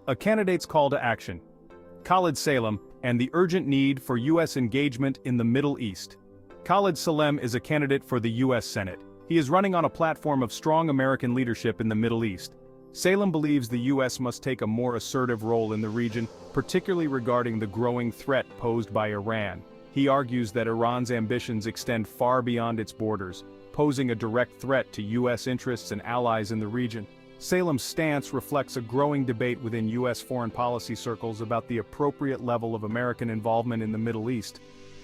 A candidate's call to action. Khaled Salem, and the urgent need for U.S. engagement in the Middle East. Khaled Salem is a candidate for the U.S. Senate. He is running on a platform of strong American leadership in the Middle East. Salem believes the U.S. must take a more assertive role in the region, particularly regarding the growing threat posed by Iran. He argues that Iran's ambitions extend far beyond its borders, posing a direct threat to U.S. interests and allies in the region. Salem's stance reflects a growing debate within U.S. foreign policy circles about the appropriate level of American involvement in the Middle East.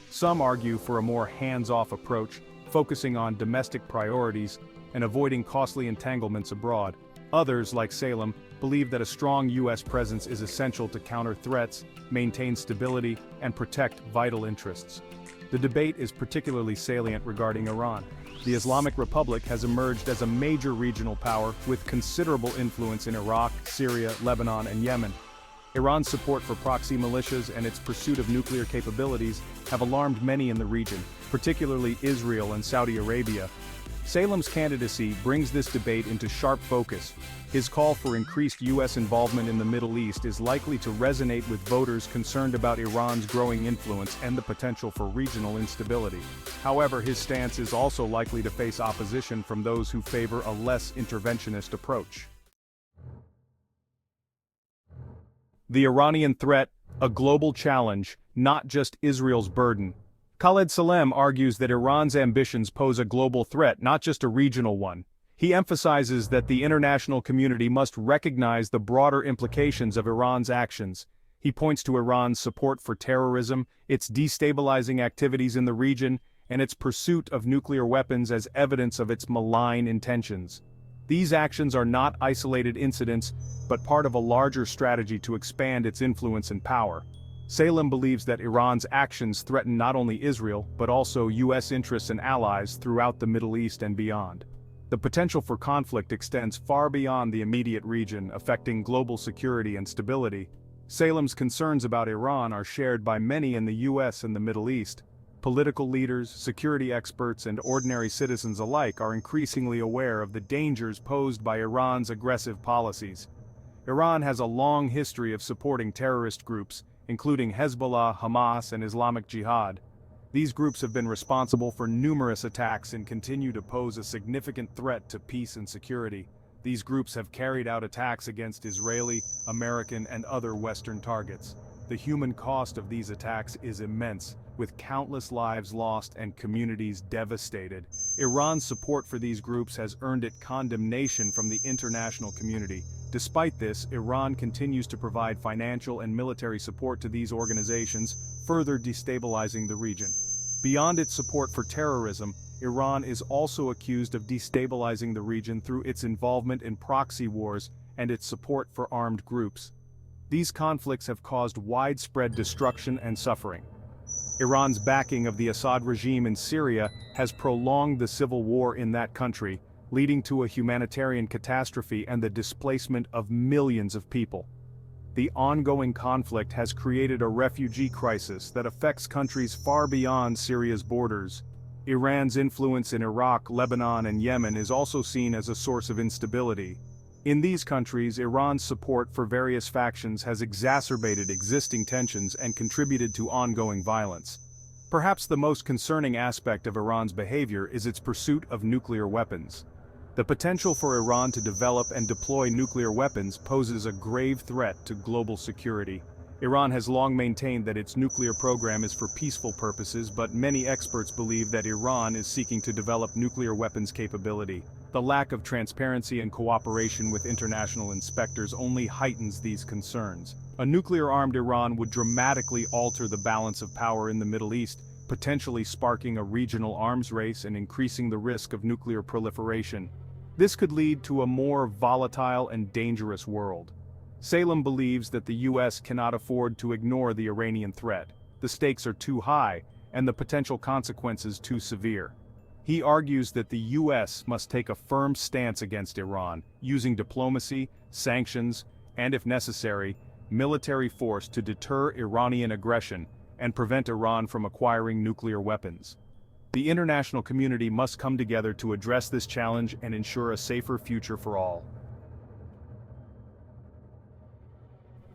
Some argue for a more hands-off approach, focusing on domestic priorities and avoiding costly entanglements abroad. Others, like Salem, believe that a strong U.S. presence is essential to counter threats, maintain stability, and protect vital interests. The debate is particularly salient regarding Iran. The Islamic Republic has emerged as a major regional power with considerable influence in Iraq, Syria, Lebanon, and Yemen. Iran's support for proxy militias and its pursuit of nuclear capabilities have alarmed many in the region, particularly Israel and Saudi Arabia. Salem's candidacy brings this debate into sharp focus. His call for increased U.S. involvement in the Middle East is likely to resonate with voters concerned about Iran's growing influence and the potential for regional instability. However, his stance is also likely to face opposition from those who favor a less interventionist approach. The Iranian threat, a global challenge, not just Israel's burden. Khaled Salem argues that Iran's ambitions pose a global threat, not just a regional one. He emphasizes that the international community must recognize the broader implications of Iran's actions. He points to Iran's support for terrorism, its destabilizing activities in the region, and its pursuit of nuclear weapons as evidence of its malign intentions. These actions are not isolated incidents, but part of a larger strategy to expand its influence and power. Salem believes that Iran's actions threaten not only Israel, but also U.S. interests and allies throughout the Middle East and beyond. The potential for conflict extends far beyond the immediate region, affecting global security and stability. Salem's concerns about Iran are shared by many in the U.S. and the Middle East. Political leaders, security experts, and ordinary citizens alike are increasingly aware of the dangers posed by Iran's aggressive policies. Iran has a long history of supporting terrorist groups, including Hezbollah, Hamas, and Islamic Jihad. These groups have been responsible for numerous attacks and continue to pose a significant threat to peace and security. These groups have carried out attacks against Israeli, American, and other Western targets. The human cost of these attacks is immense, with countless lives lost and communities devastated. Iran's support for these groups has earned it condemnation from the international community. Despite this, Iran continues to provide financial and military support to these organizations, further destabilizing the region. Beyond its support for terrorism, Iran is also accused of destabilizing the region through its involvement in proxy wars and its support for armed groups. These conflicts have caused widespread destruction and suffering. Iran's backing of the Assad regime in Syria has prolonged the civil war in that country, leading to a humanitarian catastrophe and the displacement of millions of people. The ongoing conflict has created a refugee crisis that affects countries far beyond Syria's borders. Iran's influence in Iraq, Lebanon, and Yemen is also seen as a source of instability. In these countries, Iran's support for various factions has exacerbated existing tensions and contributed to ongoing violence. Perhaps the most concerning aspect of Iran's behavior is its pursuit of nuclear weapons. The potential for Iran to develop and deploy nuclear weapons poses a grave threat to global security. Iran has long maintained that its nuclear program is for peaceful purposes, but many experts believe that Iran is seeking to develop nuclear weapons capability. The lack of transparency and cooperation with international inspectors only heightens these concerns. A nuclear-armed Iran would dramatically alter the balance of power in the Middle East, potentially sparking a regional arms race and increasing the risk of nuclear proliferation. This could lead to a more volatile and dangerous world. Salem believes that the U.S. cannot afford to ignore the Iranian threat. The stakes are too high, and the potential consequences too severe. He argues that the U.S. must take a firm stance against Iran, using diplomacy, sanctions, and if necessary, military force to deter Iranian aggression and prevent Iran from acquiring nuclear weapons. The international community must come together to address this challenge and ensure a safer future for all.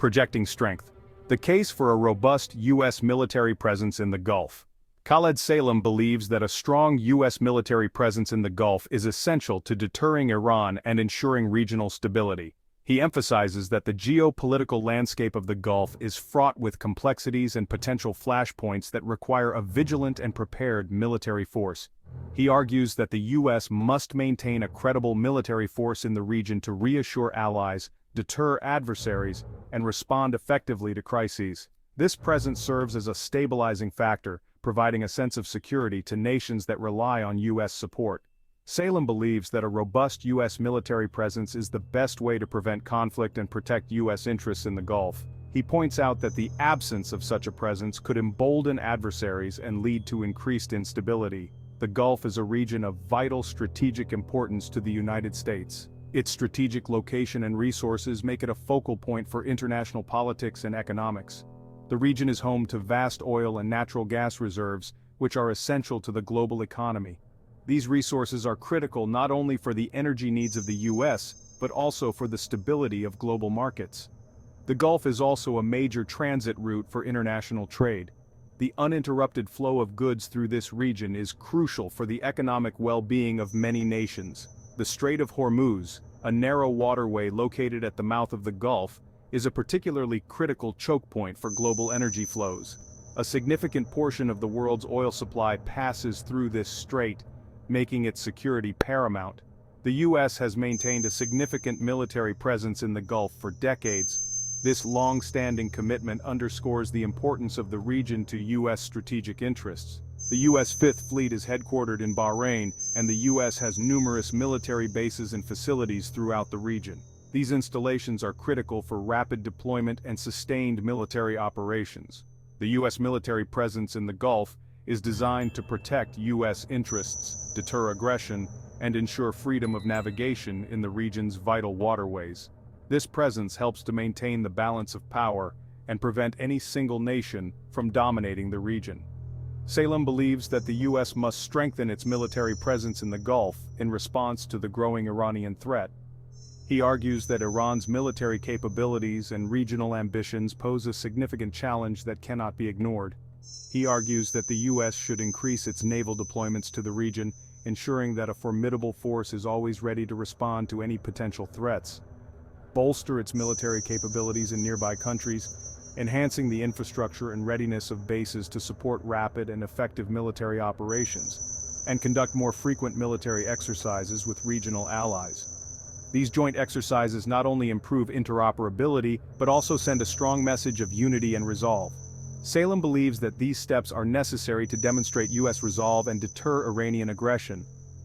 Projecting strength. The case for a robust U.S. military presence in the Gulf. Khaled believes that a strong U.S. military presence in the Gulf is essential to deterring Iran and ensuring regional stability. He emphasizes that the geopolitical landscape of the Gulf is fraught with complexities and potential flashpoints that require a vigilant and prepared military force. He argues that the U.S. must maintain a credible military force in the region to reassure allies, deter adversaries, and respond effectively to crises. This presence serves as a stabilizing factor, providing a sense of security to nations that rely on U.S. support. Salem believes that a robust U.S. military presence is the best way to prevent conflict and protect U.S. interests in the Gulf. He points out that the absence of such a presence could embolden adversaries and lead to increased instability. The Gulf is a region of vital strategic importance to the United States. Its strategic location and resources make it a focal point for international politics and economics. The region is home to vast oil and natural gas reserves, which are essential to the global economy. These resources are critical not only for the energy needs of the U.S., but also for the stability of global markets. The Gulf is also a major transit route for international trade. The uninterrupted flow of goods through this region is crucial for the economic well-being of many nations. The Strait of Hormuz, a narrow waterway located at the mouth of the Gulf, is a particularly critical choke point for global energy flows. A significant portion of the world's oil supply passes through this strait, making its security paramount. The U.S. has maintained a significant military presence in the Gulf for decades. This long-standing commitment underscores the importance of the region to U.S. strategic interests. The U.S. Fifth Fleet is headquartered in Bahrain, and the U.S. has numerous military bases and facilities throughout the region. These installations are critical for rapid deployment and sustained military operations. The U.S. military presence in the Gulf is designed to protect U.S. interests, deter aggression, and ensure freedom of navigation in the region's vital waterways. This presence helps to maintain the balance of power and prevent any single nation from dominating the region. Salem believes that the U.S. must strengthen its military presence in the Gulf in response to the growing Iranian threat. He argues that Iran's military capabilities and regional ambitions pose a significant challenge that cannot be ignored. He argues that the U.S. should increase its naval deployments to the region, ensuring that a formidable force is always ready to respond to any potential threats. Bolster its military capabilities in nearby countries, enhancing the infrastructure and readiness of bases to support rapid and effective military operations, and conduct more frequent military exercises with regional allies. These joint exercises not only improve interoperability, but also send a strong message of unity and resolve. Salem believes that these steps are necessary to demonstrate U.S. resolve and deter Iranian aggression.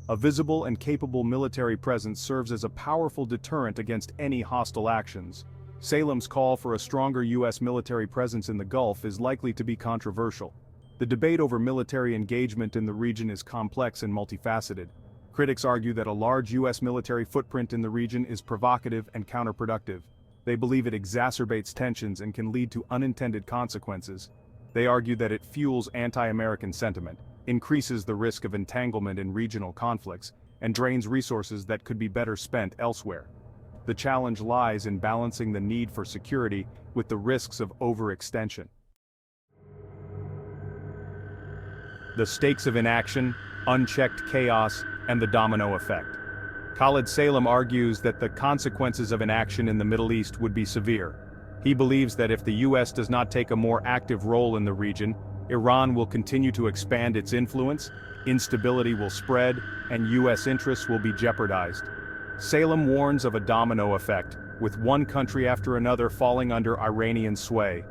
A visible and capable military presence serves as a powerful deterrent against any hostile actions. Salem's call for a stronger U.S. military presence in the Gulf is likely to be controversial. The debate over military engagement in the region is complex and multifaceted. Critics argue that a large U.S. military footprint in the region is provocative and counterproductive. They believe it exacerbates tensions and can lead to unintended consequences. They argue that it fuels anti-American sentiment, increases the risk of entanglement in regional conflicts, and drains resources that could be better spent elsewhere. The challenge lies in balancing the need for security with the risks of overextension. The stakes of inaction, unchecked chaos, and the domino effect. Khaled argues that the consequences of inaction in the Middle East would be severe. He believes that if the U.S. does not take a more active role in the region, Iran will continue to expand its influence, instability will spread, and U.S. interests will be jeopardized. Salem warns of a domino effect, with one country after another falling under Iranian sway.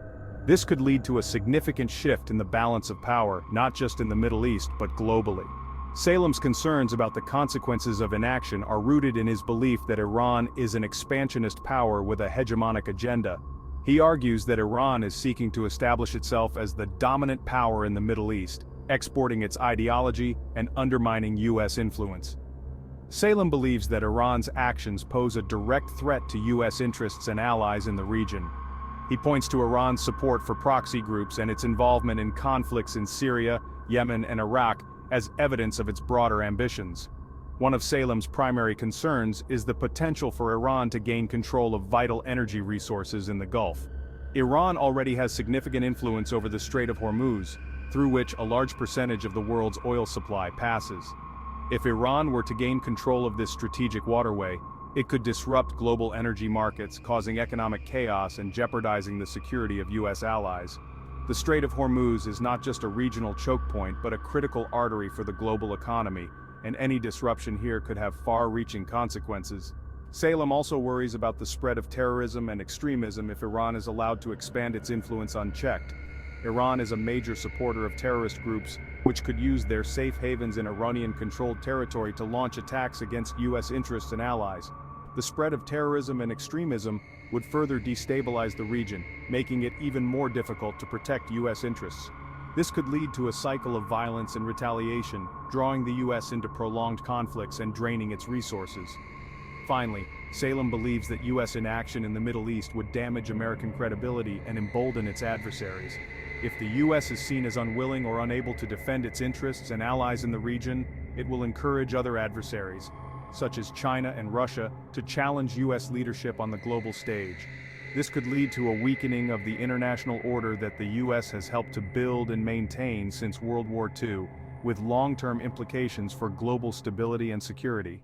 This could lead to a significant shift in the balance of power, not just in the Middle East, but globally. Salem's concerns about the consequences of inaction are rooted in his belief that Iran is an expansionist power with a hegemonic agenda. He argues that Iran is seeking to establish itself as the dominant power in the Middle East, exporting its ideology and undermining U.S. influence. Salem believes that Iran's actions pose a direct threat to U.S. interests and allies in the region. He points to Iran's support for proxy groups and its involvement in conflicts in Syria, Yemen, and Iraq as evidence of its broader ambitions. One of Salem's primary concerns is the potential for Iran to gain control of vital energy resources in the Gulf. Iran already has significant influence over the Strait of Hormuz, through which a large percentage of the world's oil supply passes. If Iran were to gain control of this strategic waterway, it could disrupt global energy markets, causing economic chaos and jeopardizing the security of U.S. allies. The Strait of Hormuz is not just a regional choke point but a critical artery for the global economy, and any disruption here could have far-reaching consequences. Salem also worries about the spread of terrorism and extremism if Iran is allowed to expand its influence unchecked. Iran is a major supporter of terrorist groups, which could use their safe havens in Iranian-controlled territory to launch attacks against U.S. interests and allies. The spread of terrorism and extremism would further destabilize the region, making it even more difficult to protect U.S. interests. This could lead to a cycle of violence and retaliation, drawing the U.S. into prolonged conflicts and draining its resources. Finally, Salem believes that U.S. inaction in the Middle East would damage American credibility and embolden its adversaries. If the U.S. is seen as unwilling or unable to defend its interests and allies in the region, it will encourage other adversaries, such as China and Russia, to challenge U.S. leadership on the global stage. This could lead to a weakening of the international order that the U.S. has helped to build and maintain since World War II, with long-term implications for global stability and security.